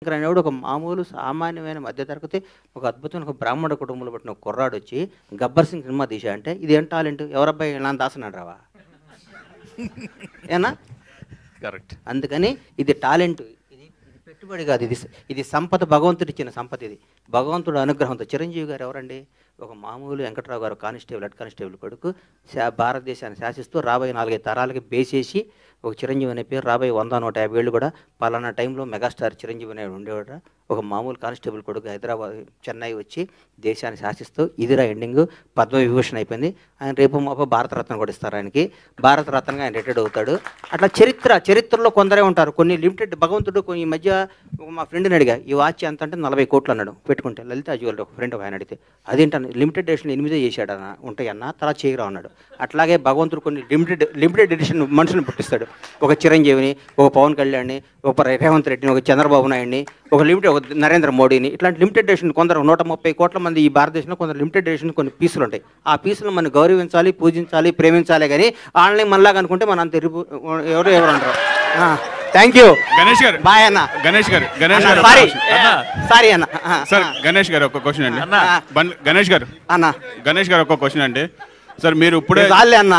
చంద్రశేఖర్ అనేవాడు ఒక మామూలు సామాన్యమైన మధ్యతరగతి ఒక అద్భుతమైన ఒక బ్రాహ్మణ కుటుంబంలో పుట్టిన కుర్రాడు వచ్చి గబ్బర్ సింగ్ సినిమా తీసా అంటే ఇది ఏం టాలెంట్, ఎవరబ్బాయి ఇలా దాసనాడు రావా ఏనా? కరెక్ట్. అందుకని ఇది టాలెంట్, ఇది పెట్టుబడి కాదు, ఇది సంపద, భగవంతుడు ఇచ్చిన సంపద, ఇది భగవంతుడు అనుగ్రహంతో. చిరంజీవి గారు ఎవరండి? ఒక మామూలు వెంకట్రావు గారు కానిస్టేబుల్, హెడ్ కానిస్టేబుల్ కొడుకు, భారతదేశాన్ని శాసిస్తూ రాబోయే 4-5 తరాలకి బేసేసి ఒక చిరంజీవి అనే పేరు రాబోయే 100-150 ఏళ్ళు కూడా పలానా టైంలో మెగాస్టార్ చిరంజీవి అనే ఉండేవాడు. ఒక మామూలు కానిస్టేబుల్ కొడుకు హైదరాబాద్ చెన్నై వచ్చి దేశాన్ని శాసిస్తూ ఇదిరా ఎండింగ్, పద్మవిభూషణ్ అయిపోయింది. ఆయన రేపు మాప భారతరత్న కూడా ఇస్తారు ఆయనకి, భారతరత్నగా ఆయన రిటైర్డ్ అవుతాడు. అట్లా చరిత్రలో కొందరే ఉంటారు. కొన్ని లిమిటెడ్ భగవంతుడు. కొన్ని ఈ మధ్య మా ఫ్రెండ్ని అడిగా, ఈ వాచ్ ఎంత అంటే 40 కోట్లు అన్నాడు పెట్టుకుంటే. లలిత జ్యువెలరీ ఒక ఫ్రెండ్ ఆయన అడిగితే అదేంటన్న లిమిటెడ్ ఎడిషన్ 8 చేశాడన్న, ఉంటాయన్న, తర్వాత చేయరా అన్నాడు. అట్లాగే భగవంతుడు కొన్ని లిమిటెడ్ ఎడిషన్ మనుషులను పుట్టిస్తాడు. ఒక చిరంజీవిని, ఒక పవన్ కళ్యాణ్ని, ఒక రేవంత్ రెడ్డిని, ఒక చంద్రబాబు నాయుడిని, ఒక నరేంద్ర మోడీని, ఇట్లాంటి లిమిటెడ్ ఎడిషన్ కొందరు 130 కోట్ల మంది ఈ భారతదేశంలో కొందరు లిమిటెడ్ ఎడిషన్ కొన్ని పీసులు ఉంటాయి. ఆ పీసులు మనం గౌరవించాలి, పూజించాలి, ప్రేమించాలి. కానీ ఆన్లైన్ మనలాగా అనుకుంటే మన అంత ఎవరు అంటారు. థ్యాంక్ యూ గణేష్ గారు. బాయ్ అన్న. గణేష్ గారు సారీ అన్న. సార్ గణేష్ గారు ఒక క్వశ్చన్ అండి. గణేష్ గారు ఒక క్వశ్చన్ అండి. సార్ మీరు ఇప్పుడే అన్న